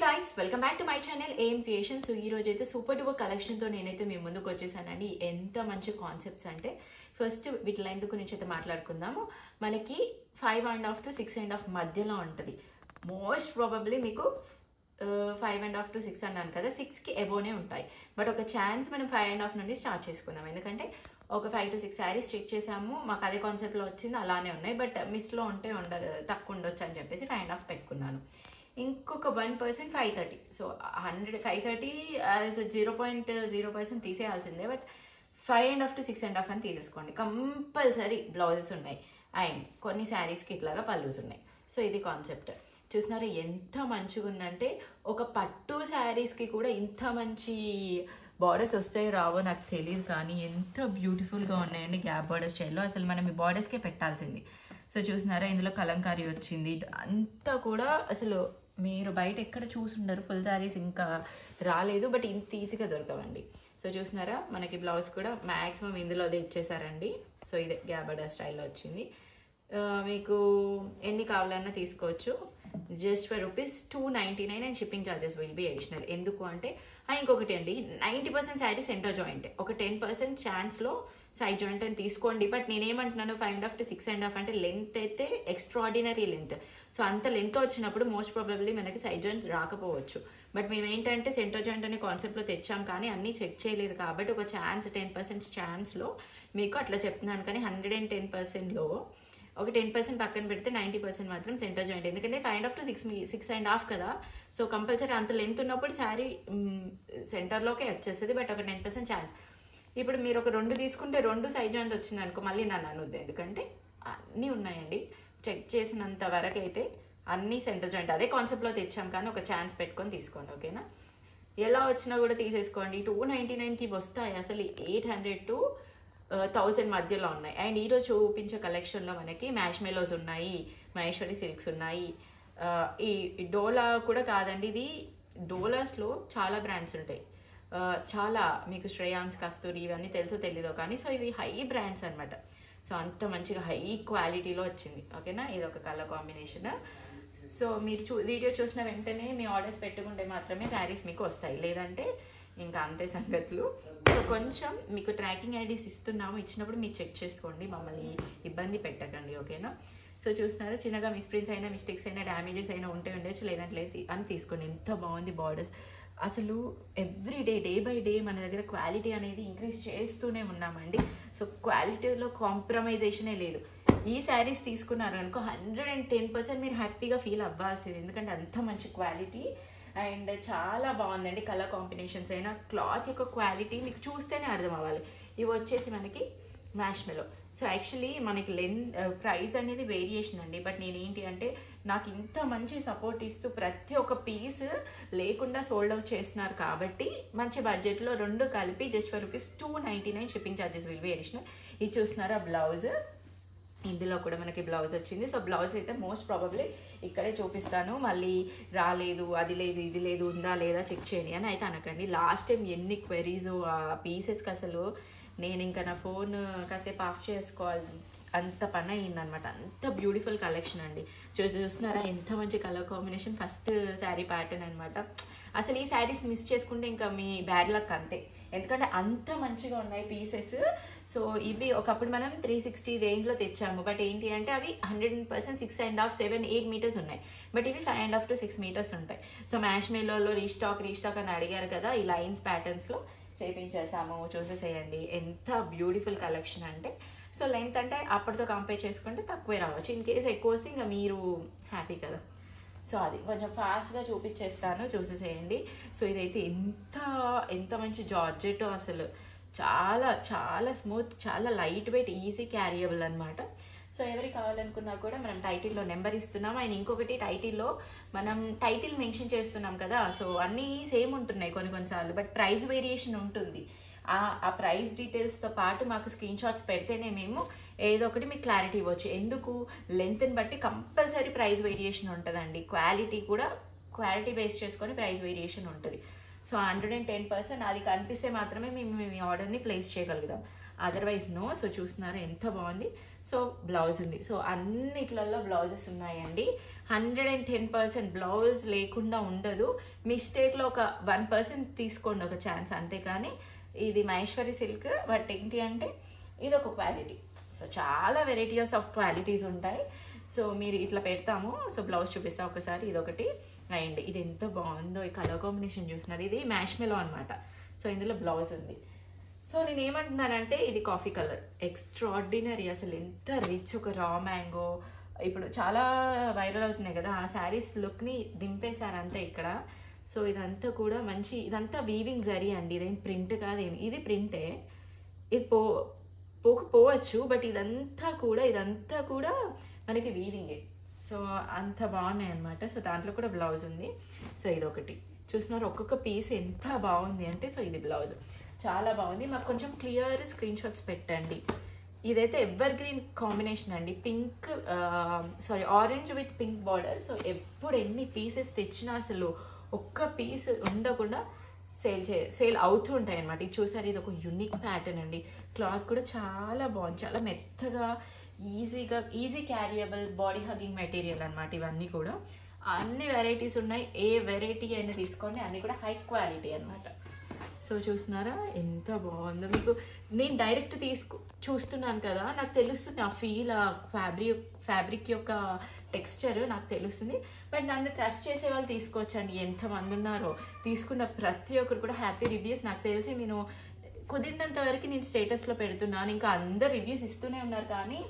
guys, welcome back to my channel AM Creations. So ee roju aithe super duper collection tho nenaithe mee munduku vachesannandi. Enta manchi concepts ante first వీటిల ఎందుకు గురించి అయితే మాట్లాడుకుందాము. మనకి 5.5 to 6.5 మధ్యలో ఉంటుంది. Most probably మీకు 5.5 to 6 అన్నాను కదా, 6కి ఎబోనే ఉంటాయి. బట్ ఒక ఛాన్స్ మనం 5.5 నుండి స్టార్ట్ చేసుకుందాం. ఎందుకంటే ఒక 5 to 6 శారీస్ స్టిచ్ చేసాము, మాకు అదే కాన్సెప్ట్లో వచ్చింది, అలానే ఉన్నాయి. బట్ మిస్లో ఉంటే తక్కువ ఉండొచ్చు అని చెప్పేసి 5.5 పెట్టుకున్నాను. ఇంకొక 1% 530. సో 530 యాజ్ 0.0% తీసేయాల్సిందే. బట్ 5.5 to 6.5 అని తీసేసుకోండి. కంపల్సరీ బ్లౌజెస్ ఉన్నాయి అండ్ కొన్ని శారీస్కి ఇట్లాగా పల్లూస్ ఉన్నాయి. సో ఇది కాన్సెప్ట్. చూసినారా ఎంత మంచిగా ఉందంటే, ఒక పట్టు శారీస్కి కూడా ఇంత మంచి బార్డర్స్ వస్తాయో రావో నాకు తెలియదు, కానీ ఎంత బ్యూటిఫుల్గా ఉన్నాయండి గ్యాప్ బార్డర్ స్టైల్లో. అసలు మనం ఈ బార్డర్స్కే పెట్టాల్సింది. సో చూసినారా ఇందులో కలంకారీ వచ్చింది. అంతా కూడా అసలు మీరు బయట ఎక్కడ చూసుండరు, ఫుల్ శారీస్ ఇంకా రాలేదు, బట్ ఇంత ఈజీగా దొరకవండి. సో చూసినారా మనకి బ్లౌజ్ కూడా మ్యాక్సిమం ఇందులో అదే ఇచ్చేసారండి. సో ఇదే గ్యాప్ బార్డర్ స్టైల్లో వచ్చింది. మీకు ఎన్ని కావాలన్నా తీసుకోవచ్చు. Just for ₹299 and shipping charges will be additional. ఎందుకు అంటే ఇంకొకటి అండి, 90% శారీ సెంటర్ జాయింట్, ఒక 10% ఛాన్స్లో సైడ్ జాయింట్ అని తీసుకోండి. బట్ నేనేమంటున్నాను, 5.5 to 6.5 అంటే లెంత్ అయితే ఎక్స్ట్రాడినరీ లెంత్. సో అంత లెంత్ వచ్చినప్పుడు మోస్ట్ ప్రాబబ్లీ మనకి సైడ్ జాయింట్స్ రాకపోవచ్చు. బట్ మేము ఏంటంటే సెంటర్ జాయింట్ అనే కాన్సెప్ట్లో తెచ్చాం, కానీ అన్నీ చెక్ చేయలేదు కాబట్టి ఒక ఛాన్స్ 10% ఛాన్స్లో మీకు అట్లా చెప్తున్నాను. కానీ 110%లో ఒక 10% పక్కన పెడితే 90% మాత్రం సెంటర్ జాయింట్. ఎందుకంటే 5.5 to 6.5 కదా. సో కంపల్సరీ అంత లెంత్ ఉన్నప్పుడు శారీ సెంటర్లోకే వచ్చేస్తుంది. బట్ ఒక 10% ఛాన్స్. ఇప్పుడు మీరు ఒక 2 తీసుకుంటే 2 సైడ్ జాయింట్ వచ్చింది అనుకో, మళ్ళీ నన్ను అనొద్దు. ఎందుకంటే అన్నీ ఉన్నాయండి, చెక్ చేసినంత వరకు అయితే అన్నీ సెంటర్ జాయింట్. అదే కాన్సెప్ట్లో తెచ్చాం, కానీ ఒక ఛాన్స్ పెట్టుకొని తీసుకోండి, ఓకేనా. ఎలా వచ్చినా కూడా తీసేసుకోండి. 299కి వస్తాయి. అసలు 800 to 1000 మధ్యలో ఉన్నాయి. అండ్ ఈరోజు చూపించే కలెక్షన్లో మనకి మ్యాష్ మెలోస్ ఉన్నాయి, మహేశ్వరి సిల్క్స్ ఉన్నాయి. ఈ డోలా కూడా కాదండి, ఇది డోలాస్లో చాలా బ్రాండ్స్ ఉంటాయి. చాలా మీకు శ్రేయాన్స్, కస్తూరి ఇవన్నీ తెలుసో తెలీదో కానీ, సో ఇవి హై బ్రాండ్స్ అనమాట. సో అంత మంచిగా హై క్వాలిటీలో వచ్చింది, ఓకేనా. ఇది ఒక కలర్ కాంబినేషన్. సో మీరు వీడియో చూసిన వెంటనే మీ ఆర్డర్స్ పెట్టుకుంటే మాత్రమే శారీస్ మీకు వస్తాయి, లేదంటే ఇంకా అంతే సంగతులు. సో కొంచెం మీకు ట్రాకింగ్ ఐడీస్ ఇచ్చినప్పుడు మీరు చెక్ చేసుకోండి, మమ్మల్ని ఇబ్బంది పెట్టకండి, ఓకేనా. సో చూస్తున్నారు, చిన్నగా మిస్ప్రింట్స్ అయినా మిస్టేక్స్ అయినా డ్యామేజెస్ అయినా ఉంటే ఉండొచ్చు, లేదంటే అని తీసుకోండి. ఎంత బాగుంది బార్డర్స్. అసలు ఎవ్రీడే, డే బై డే మన దగ్గర క్వాలిటీ అనేది ఇంక్రీజ్ చేస్తూనే ఉన్నామండి. సో క్వాలిటీలో కాంప్రమైజేషనే లేదు. ఈ శారీస్ తీసుకున్నారు అనుకో 110% మీరు హ్యాపీగా ఫీల్ అవ్వాల్సింది, ఎందుకంటే అంత మంచి క్వాలిటీ అండ్ చాలా బాగుందండి. కలర్ కాంబినేషన్స్ అయినా క్లాత్ యొక్క క్వాలిటీ మీకు చూస్తేనే అర్థం అవ్వాలి. ఇవి వచ్చేసి మనకి మ్యాష్ మెలో. సో యాక్చువల్లీ మనకి ప్రైస్ అనేది వేరియేషన్ అండి. బట్ నేనేంటి అంటే, నాకు ఇంత మంచి సపోర్ట్ ఇస్తూ ప్రతి ఒక్క పీస్ లేకుండా సోల్డ్ అవుట్ చేస్తున్నారు కాబట్టి మంచి బడ్జెట్లో 2 కలిపి just for ₹299 shipping charges will be additional. ఇది చూస్తున్నారా బ్లౌజ్, ఇందులో కూడా మనకి బ్లౌజ్ వచ్చింది. సో బ్లౌజ్ అయితే మోస్ట్ ప్రాబబ్లీ ఇక్కడే చూపిస్తాను, మళ్ళీ రాలేదు, అది లేదు, ఇది లేదు, ఉందా లేదా చెక్ చేయండి అని అయితే అనకండి. లాస్ట్ టైం ఎన్ని క్వెరీస్ ఆ పీసెస్కి అసలు నేను ఇంకా నా ఫోన్ కాసేపు ఆఫ్ చేసుకోవాలి, అంత పని అయ్యిందనమాట. అంత బ్యూటిఫుల్ కలెక్షన్ అండి. చూస్తున్నారా ఎంత మంచి colour combination. First sari pattern అనమాట. అసలు ఈ శారీస్ మిస్ చేసుకుంటే ఇంకా మీ బ్యాడ్ లక్ అంతే, ఎందుకంటే అంత మంచిగా ఉన్నాయి పీసెస్. సో ఇవి ఒకప్పుడు మనం 360 రేంజ్లో తెచ్చాము, బట్ ఏంటి అంటే అవి 100% 6.5, 7, 8 మీటర్స్ ఉన్నాయి. బట్ ఇవి 5.5 to 6 మీటర్స్ ఉంటాయి. సో మ్యాష్ మెలోలో రీస్టాక్ అని అడిగారు కదా, ఈ లైన్స్ ప్యాటర్న్స్లో చేయించేసాము. చూసేసేయండి ఎంత బ్యూటిఫుల్ కలెక్షన్ అంటే. సో లెంత్ అంటే అప్పటితో కంపేర్ చేసుకుంటే తక్కువే రావచ్చు. ఇన్ కేస్ ఎక్కువ వస్తే ఇంకా మీరు హ్యాపీ కదా. సో అది కొంచెం ఫాస్ట్గా చూపించేస్తాను, చూసేసేయండి. సో ఇదైతే ఎంత మంచి జార్జెట్, అసలు చాలా చాలా స్మూత్, చాలా లైట్ వెయిట్, ఈజీ క్యారియబుల్ అనమాట. సో ఎవరికి కావాలనుకున్నా కూడా మనం టైటిల్లో నెంబర్ ఇస్తున్నాం. అండ్ ఇంకొకటి, టైటిల్లో మనం టైటిల్ మెన్షన్ చేస్తున్నాం కదా, సో అన్నీ సేమ్ ఉంటున్నాయి కొన్నిసార్లు, బట్ ప్రైస్ వేరియేషన్ ఉంటుంది. ఆ ప్రైస్ డీటెయిల్స్తో పాటు మాకు స్క్రీన్ షాట్స్ పెడితేనే మేము ఏదో ఒకటి మీకు క్లారిటీ ఇవ్వచ్చు. ఎందుకు, లెంత్ని బట్టి కంపల్సరీ ప్రైస్ వేరియేషన్ ఉంటుందండి. క్వాలిటీ బేస్ చేసుకొని ప్రైస్ వేరియేషన్ ఉంటుంది. సో 110% అది కనిపిస్తే మాత్రమే మేము మీ ఆర్డర్ని ప్లేస్ చేయగలుగుతాం, అదర్వైజ్ నో. సో చూస్తున్నారా ఎంత బాగుంది. సో బ్లౌజ్ ఉంది. సో అన్నిట్లలో బ్లౌజెస్ ఉన్నాయండి. 110% బ్లౌజ్ లేకుండా ఉండదు. మిస్టేక్లో ఒక 1% తీసుకోండి ఒక ఛాన్స్, అంతేకాని ఇది మహేశ్వరి సిల్క్. బట్ ఏంటి అంటే ఇది ఒక క్వాలిటీ. సో చాలా వెరైటీస్ ఆఫ్ క్వాలిటీస్ ఉంటాయి. సో మీరు ఇట్లా పెడతాము. సో బ్లౌజ్ చూపిస్తా ఒకసారి. ఇదొకటి. అండ్ ఇది ఎంత బాగుందో, ఈ కలర్ కాంబినేషన్ చూస్తున్నారు, ఇది మ్యాష్మెలో అనమాట. సో ఇందులో బ్లౌజ్ ఉంది. సో నేను ఏమంటున్నానంటే ఇది కాఫీ కలర్ ఎక్స్ట్రాడినరీ, అసలు ఎంత రిచ్. ఒక రా మ్యాంగో ఇప్పుడు చాలా వైరల్ అవుతున్నాయి కదా, ఆ శారీస్ లుక్ని దింపేశారు అంతే ఇక్కడ. సో ఇదంతా కూడా మంచి, ఇదంతా వీవింగ్ జరీ అండి, ఇదేం ప్రింట్ కాదేమి. ఇది ప్రింటే, ఇది పోవచ్చు, బట్ ఇదంతా కూడా మనకి వీవింగే. సో అంత బాగున్నాయి అనమాట. సో దాంట్లో కూడా బ్లౌజ్ ఉంది. సో ఇదొకటి చూస్తున్నారు, ఒక్కొక్క పీస్ ఎంత బాగుంది అంటే. సో ఇది బ్లౌజ్ చాలా బాగుంది. మాకు కొంచెం క్లియర్ స్క్రీన్ షాట్స్ పెట్టండి. ఇదైతే ఎవర్ గ్రీన్ కాంబినేషన్ అండి, pink orange with pink border. So ఎప్పుడు ఎన్ని పీసెస్ తెచ్చినా అసలు ఒక్క పీస్ ఉండకుండా సేల్ అవుతూ ఉంటాయి అనమాట. ఇది చూసారు, ఇది ఒక యూనిక్ ప్యాటర్న్ అండి. క్లాత్ కూడా చాలా బాగుంది, చాలా మెత్తగా, ఈజీ క్యారియబుల్, బాడీ హగ్గింగ్ మెటీరియల్ అనమాట. ఇవన్నీ కూడా అన్ని వెరైటీస్ ఉన్నాయి, ఏ వెరైటీ అయినా తీసుకోండి, అన్నీ కూడా హై క్వాలిటీ అనమాట. సో చూస్తున్నారా ఎంత బాగుందో. మీకు నేను డైరెక్ట్ చూస్తున్నాను కదా, నాకు తెలుస్తుంది ఆ ఫీల్, ఆ ఫ్యాబ్రిక్ యొక్క టెక్స్చర్ నాకు తెలుస్తుంది. బట్ నన్ను ట్రస్ట్ చేసే వాళ్ళు తీసుకోవచ్చండి, ఎంతమంది ఉన్నారో. తీసుకున్న ప్రతి ఒక్కరు కూడా హ్యాపీ రివ్యూస్. నాకు తెలిసి నేను కుదిరినంత వరకు నేను స్టేటస్లో పెడుతున్నాను, ఇంకా అందరు రివ్యూస్ ఇస్తూనే ఉన్నారు. కానీ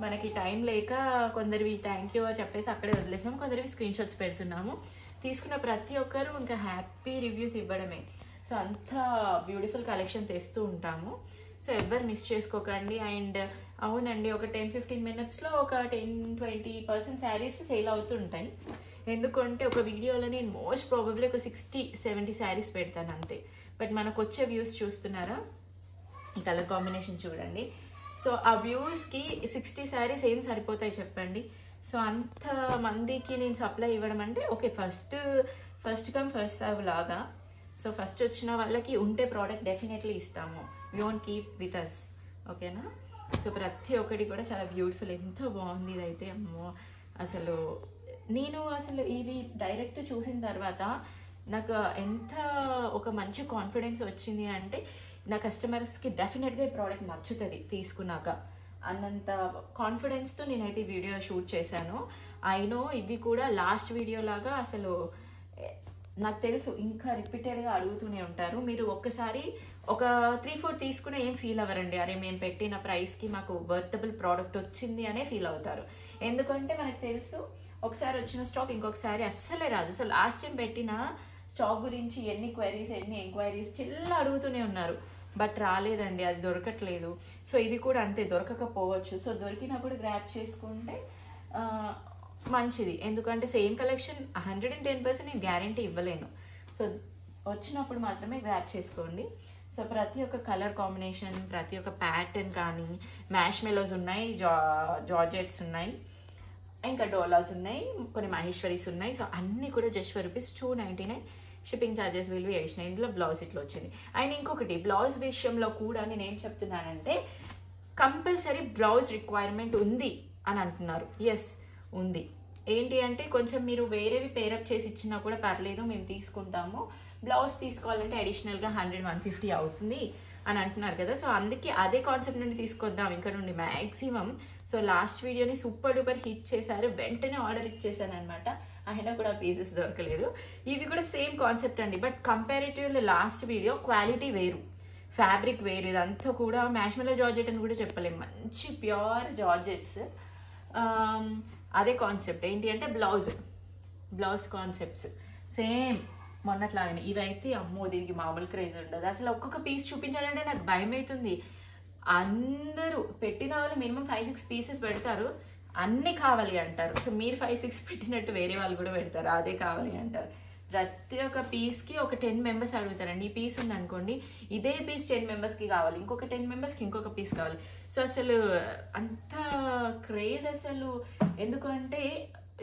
మనకి టైం లేక కొందరివి థ్యాంక్ యూ చెప్పేసి అక్కడే వదిలేసాము, కొందరివి స్క్రీన్ షాట్స్ పెడుతున్నాము. తీసుకున్న ప్రతి ఒక్కరు ఇంకా హ్యాపీ రివ్యూస్ ఇవ్వడమే. సో అంత బ్యూటిఫుల్ కలెక్షన్ తెస్తూ ఉంటాము. సో ఎవరు మిస్ చేసుకోకండి. అండ్ అవునండి, ఒక 10-15 మినిట్స్లో ఒక 10-20% శారీస్ సేల్ అవుతుంటాయి. ఎందుకంటే ఒక వీడియోలో నేను మోస్ట్ ప్రాబబ్లీ ఒక 60-70 శారీస్ పెడతాను అంతే. బట్ మనకు వచ్చే వ్యూస్ చూస్తున్నారా, ఈ కలర్ కాంబినేషన్ చూడండి. సో ఆ వ్యూస్కి 60 శారీస్ ఏం సరిపోతాయి చెప్పండి. సో అంత మందికి నేను సప్లై ఇవ్వడం అంటే okay, first come first serve లాగా. సో ఫస్ట్ వచ్చిన వాళ్ళకి ఉంటే ప్రోడక్ట్ డెఫినెట్లీ ఇస్తాము, we won't keep with us, ఓకేనా. సో ప్రతి ఒక్కటి కూడా చాలా బ్యూటిఫుల్, ఎంత బాగుంది ఇదైతే. అమ్మో అసలు నేను ఇవి డైరెక్ట్ చూసిన తర్వాత నాకు ఎంత ఒక మంచి కాన్ఫిడెన్స్ వచ్చింది అంటే, నా కస్టమర్స్కి డెఫినెట్గా ఈ ప్రోడక్ట్ నచ్చుతుంది తీసుకున్నాక అన్నంత కాన్ఫిడెన్స్తో నేనైతే ఈ వీడియో షూట్ చేశాను. ఐ నో ఇవి కూడా లాస్ట్ వీడియో లాగా అసలు నాకు తెలుసు ఇంకా రిపీటెడ్గా అడుగుతూనే ఉంటారు. మీరు ఒక్కసారి ఒక 3-4 తీసుకునే ఏం ఫీల్ అవ్వరండి, అరే మేము పెట్టిన ప్రైస్కి మాకు వర్తబుల్ ప్రోడక్ట్ వచ్చింది అనే ఫీల్ అవుతారు. ఎందుకంటే మనకు తెలుసు ఒకసారి వచ్చిన స్టాక్ ఇంకొకసారి అస్సలే రాదు. సో లాస్ట్ టైం పెట్టిన స్టాక్ గురించి ఎన్ని ఎంక్వైరీస్ చిల్ల అడుగుతూనే ఉన్నారు, బట్ రాలేదండి, అది దొరకట్లేదు. సో ఇది కూడా అంతే, దొరకకపోవచ్చు. సో దొరికినప్పుడు గ్రాప్ చేసుకుంటే మంచిది. ఎందుకంటే సేమ్ కలెక్షన్ 110% నేను గ్యారంటీ ఇవ్వలేను. సో వచ్చినప్పుడు మాత్రమే గ్రాప్ చేసుకోండి. సో ప్రతి ఒక్క కలర్ కాంబినేషన్, ప్రతి ఒక్క ప్యాటర్న్ కానీ, మ్యాష్ మెలోస్ ఉన్నాయి, జార్జెట్స్ ఉన్నాయి, ఇంకా డోలాస్ ఉన్నాయి, కొన్ని మహేశ్వరీస్ ఉన్నాయి. సో అన్నీ కూడా just for ₹299. Shipping charges will be additional. ఇందులో బ్లౌజ్ ఇట్లా వచ్చింది. అండ్ ఇంకొకటి బ్లౌజ్ విషయంలో కూడా నేను ఏం చెప్తున్నానంటే, కంపల్సరీ బ్లౌజ్ రిక్వైర్మెంట్ ఉంది అని అంటున్నారు. ఎస్ ఉంది. ఏంటి అంటే కొంచెం మీరు వేరేవి పేరప్ చేసి ఇచ్చినా కూడా పర్లేదు, మేము తీసుకుంటాము. బ్లౌజ్ తీసుకోవాలంటే అడిషనల్గా 100-150 అవుతుంది అని అంటున్నారు కదా. సో అందుకే అదే కాన్సెప్ట్ నుండి తీసుకొద్దాం ఇక్కడ నుండి మ్యాక్సిమం. సో లాస్ట్ వీడియోని సూపర్ డూపర్ హిట్ చేశారు, వెంటనే ఆర్డర్ ఇచ్చేసాను అనమాట. అయినా కూడా పీసెస్ దొరకలేదు. ఇవి కూడా సేమ్ కాన్సెప్ట్ అండి, but comparatively last video quality వేరు, ఫ్యాబ్రిక్ వేరు. ఇదంతా కూడా మ్యాష్మెలో జార్జెట్ అని కూడా చెప్పలేము, మంచి ప్యూర్ జార్జెట్స్. అదే కాన్సెప్ట్ ఏంటి అంటే బ్లౌజ్ కాన్సెప్ట్స్ సేమ్ మొన్నట్లాగానే. ఇవైతే అమ్మో దీనికి మామూలు క్రేజ్ ఉండదు అసలు. ఒక్కొక్క పీస్ చూపించాలంటే నాకు భయం అవుతుంది. అందరూ పెట్టిన వాళ్ళు మినిమం 5-6 పీసెస్ పెడతారు, అన్నీ కావాలి అంటారు. సో మీరు 5-6 పెట్టినట్టు వేరే వాళ్ళు కూడా పెడతారు, అదే కావాలి అంటారు. ప్రతి ఒక్క పీస్కి ఒక 10 మెంబర్స్ అడుగుతారండి. ఈ పీస్ ఉంది అనుకోండి, ఇదే పీస్ 10 మెంబర్స్కి కావాలి, ఇంకొక 10 మెంబర్స్కి ఇంకొక పీస్ కావాలి. సో అసలు అంత క్రేజ్ అసలు. ఎందుకంటే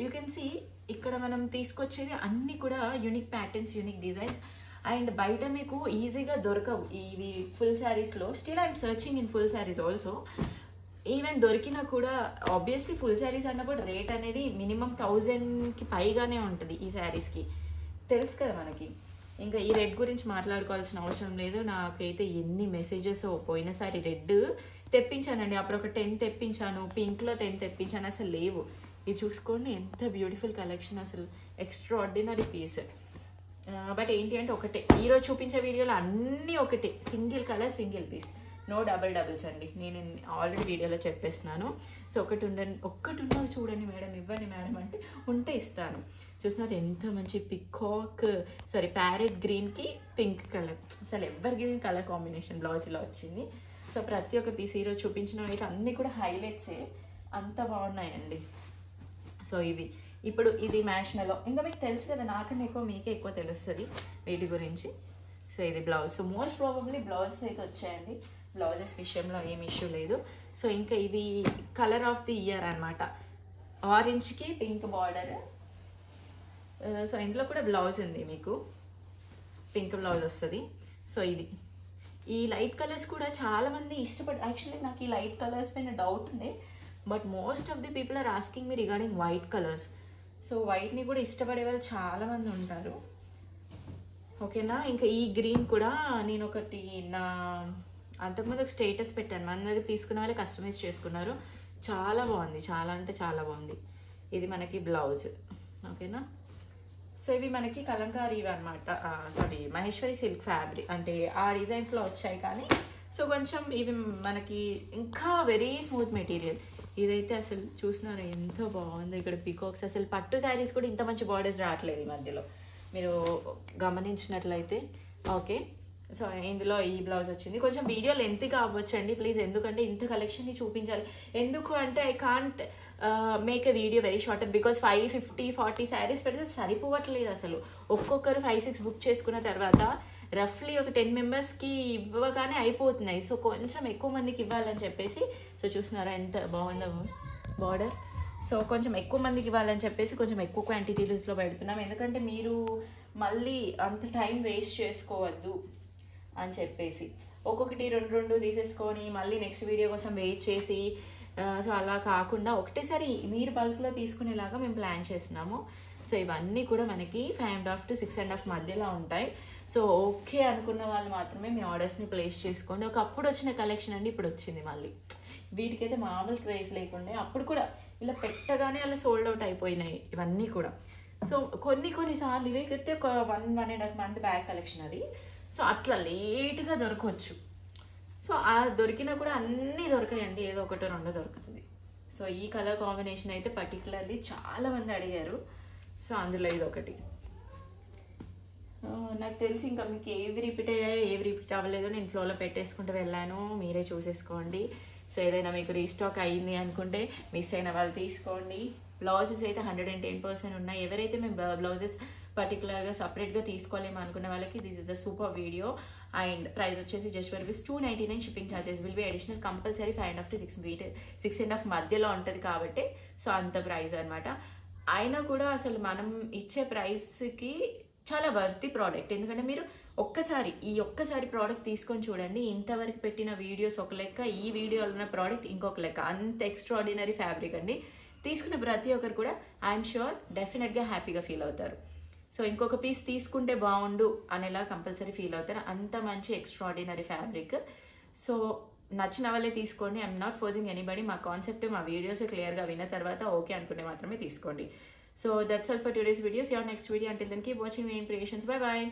యూ కెన్ సీ ఇక్కడ మనం తీసుకొచ్చేది అన్నీ కూడా unique patterns, unique designs. And బయట మీకు ఈజీగా దొరకవు ఇవి ఫుల్ శారీస్లో. Still I'm searching in full saris also. Even దొరికినా కూడా ఆబ్వియస్లీ ఫుల్ శారీస్ అన్నప్పుడు రేట్ అనేది మినిమం 1000కి పైగానే ఉంటుంది ఈ శారీస్కి, తెలుసు కదా మనకి. ఇంకా ఈ రెడ్ గురించి మాట్లాడుకోవాల్సిన అవసరం లేదు. నాకైతే ఎన్ని మెసేజెస్ పోయినసారి రెడ్ తెప్పించానండి, అప్పుడు ఒక 10 తెప్పించాను, పింక్లో 10 తెప్పించాను, అసలు లేవు. ఇది చూసుకోండి ఎంత బ్యూటిఫుల్ కలెక్షన్, అసలు ఎక్స్ట్రాఆర్డినరీ పీస్. బట్ ఏంటి అంటే ఒకటే, ఈరోజు చూపించే వీడియోలో అన్నీ ఒకటే, single colour single piece, no doubles అండి. నేను ఆల్రెడీ వీడియోలో చెప్పేస్తున్నాను. సో ఒక్కటి ఉన్నవి చూడండి మేడం, ఇవ్వండి మేడం అంటే ఉంటే ఇస్తాను. చూస్తున్నారు ఎంత మంచి పికాక్ ప్యారెట్ గ్రీన్కి పింక్ కలర్, అసలు ever green colour combination blouse ఇలా వచ్చింది. సో ప్రతి ఒక్క పీస్ ఈరోజు చూపించిన అయితే అన్నీ కూడా హైలైట్సే, అంత బాగున్నాయండి. సో ఇప్పుడు ఇది మ్యాష్నలో, ఇంకా మీకు తెలుసు కదా, నాకన్నా ఎక్కువ మీకే ఎక్కువ తెలుస్తుంది వీటి గురించి. సో ఇది blouse, so most probably blouses అయితే వచ్చాయండి, బ్లౌజెస్ విషయంలో ఏం ఇష్యూ లేదు. సో ఇంకా ఇది కలర్ ఆఫ్ ది ఇయర్ అనమాట, ఆరెంజ్కి పింక్ బార్డర్. సో ఇందులో కూడా బ్లౌజ్ ఉంది, మీకు పింక్ బ్లౌజ్ వస్తుంది. సో ఈ లైట్ కలర్స్ కూడా చాలామంది యాక్చువల్లీ నాకు ఈ లైట్ కలర్స్ పైన డౌట్ ఉండే, but most of the people are asking me regarding white colours. So వైట్ని కూడా ఇష్టపడే వాళ్ళు చాలామంది ఉంటారు, ఓకేనా. ఇంకా ఈ గ్రీన్ కూడా నేను ఒకటి అంతకుముందు ఒక స్టేటస్ పెట్టాను, మన దగ్గర తీసుకున్న వాళ్ళే కస్టమైజ్ చేసుకున్నారు, చాలా బాగుంది, చాలా అంటే చాలా బాగుంది. ఇది మనకి బ్లౌజ్, ఓకేనా. సో ఇవి మనకి కలంకారీ అనమాట, మహేశ్వరి సిల్క్ ఫ్యాబ్రిక్ అంటే ఆ డిజైన్స్లో వచ్చాయి, కానీ సో కొంచెం ఇవి మనకి ఇంకా వెరీ స్మూత్ మెటీరియల్. ఇదైతే అసలు చూస్తున్నారా ఎంత బాగుందో, ఇక్కడ పికాక్స్, అసలు పట్టు శారీస్ కూడా ఇంత మంచి బార్డర్స్ రావట్లేదు ఈ మధ్యలో, మీరు గమనించినట్లయితే. ఓకే, సో ఇందులో ఈ బ్లౌజ్ వచ్చింది. కొంచెం వీడియో లెంత్గా అవ్వచ్చండి ప్లీజ్, ఎందుకంటే ఇంత కలెక్షన్ని చూపించాలి. ఎందుకు అంటే I can't make a video very short, because 50-40 saris పెడితే సరిపోవట్లేదు అసలు. ఒక్కొక్కరు 5-6 బుక్ చేసుకున్న తర్వాత రఫ్లీ ఒక 10 మెంబర్స్కి ఇవ్వగానే అయిపోతున్నాయి. సో కొంచెం ఎక్కువ మందికి ఇవ్వాలని చెప్పేసి, సో చూస్తున్నారా ఎంత బాగుందో బార్డర్. సో కొంచెం ఎక్కువ మందికి ఇవ్వాలని చెప్పేసి కొంచెం ఎక్కువ క్వాంటిటీస్లో పెడుతున్నాం, ఎందుకంటే మీరు మళ్ళీ అంత టైం వేస్ట్ చేసుకోవద్దు అని చెప్పేసి. ఒక్కొక్కటి 2 తీసేసుకొని మళ్ళీ నెక్స్ట్ వీడియో కోసం వెయిట్ చేసి, సో అలా కాకుండా ఒకటేసారి మీరు బల్క్లో తీసుకునేలాగా మేము ప్లాన్ చేస్తున్నాము. సో ఇవన్నీ కూడా మనకి 5.5 to 6.5 మధ్యలో ఉంటాయి. సో ఓకే అనుకున్న వాళ్ళు మాత్రమే మీ ఆర్డర్స్ని ప్లేస్ చేసుకోండి. ఒకప్పుడు వచ్చిన కలెక్షన్ అండి, ఇప్పుడు వచ్చింది మళ్ళీ. వీటికైతే మామూలు క్రేజ్ లేకుండా అప్పుడు కూడా ఇలా పెట్టగానే అలా సోల్డ్ అవుట్ అయిపోయినాయి ఇవన్నీ కూడా. సో కొన్నిసార్లు ఇవైతే ఒక 1.5 month బ్యాక్ కలెక్షన్ అది. సో అట్లా లేట్గా దొరకవచ్చు. సో ఆ దొరికినా కూడా అన్నీ దొరకాయండి, ఏదో 1-2 దొరుకుతుంది. సో ఈ కలర్ కాంబినేషన్ అయితే పర్టికులర్లీ చాలామంది అడిగారు. సో అందులో ఇది ఒకటి. నాకు తెలిసి ఇంకా మీకు ఏవి రిపీట్ అయ్యాయో ఏవి రిపీట్ అవ్వలేదో నేను ఫ్లోలో పెట్టేసుకుంటూ వెళ్ళాను, మీరే చూసేసుకోండి. సో ఏదైనా మీకు రీస్టాక్ అయ్యింది అనుకుంటే మిస్ అయిన వాళ్ళు తీసుకోండి. బ్లౌజెస్ అయితే 110% ఉన్నాయి. ఎవరైతే మేము బ్లౌజెస్ పర్టికులర్గా సపరేట్గా తీసుకోలేము అనుకున్న వాళ్ళకి this is the super video. And price వచ్చేసి just for $299. Shipping charges will be additional, compulsory 5.5 to 6.5 మధ్యలో ఉంటుంది కాబట్టి సో అంత ప్రైస్ అనమాట. అయినా కూడా అసలు మనం ఇచ్చే ప్రైస్కి చాలా వర్తి ప్రోడక్ట్, ఎందుకంటే మీరు ఒక్కసారి ప్రోడక్ట్ తీసుకొని చూడండి. ఇంతవరకు పెట్టిన వీడియోస్ ఒక లెక్క, ఈ వీడియోలో ఉన్న ప్రోడక్ట్ ఇంకొక లెక్క, అంత ఎక్స్ట్రాఆర్డినరీ ఫ్యాబ్రిక్ అండి. తీసుకున్న ప్రతి ఒక్కరు కూడా ఐఎమ్ ష్యూర్ డెఫినెట్గా హ్యాపీగా ఫీల్ అవుతారు. సో ఇంకొక పీస్ తీసుకుంటే బాగుండు అనేలా కంపల్సరీ ఫీల్ అవుతారు, అంత మంచి ఎక్స్ట్రాఆర్డినరీ ఫ్యాబ్రిక్. సో నచ్చిన వాళ్ళే తీసుకోండి, ఐఎమ్ నాట్ ఫోర్సింగ్ ఎనీబడి. మా కాన్సెప్ట్ మా వీడియోస్ క్లియర్గా విన్న తర్వాత ఓకే అనుకుంటే మాత్రమే తీసుకోండి. So that's all for today's video. See you on next video. Until then, keep watching AIM Creations. Bye bye.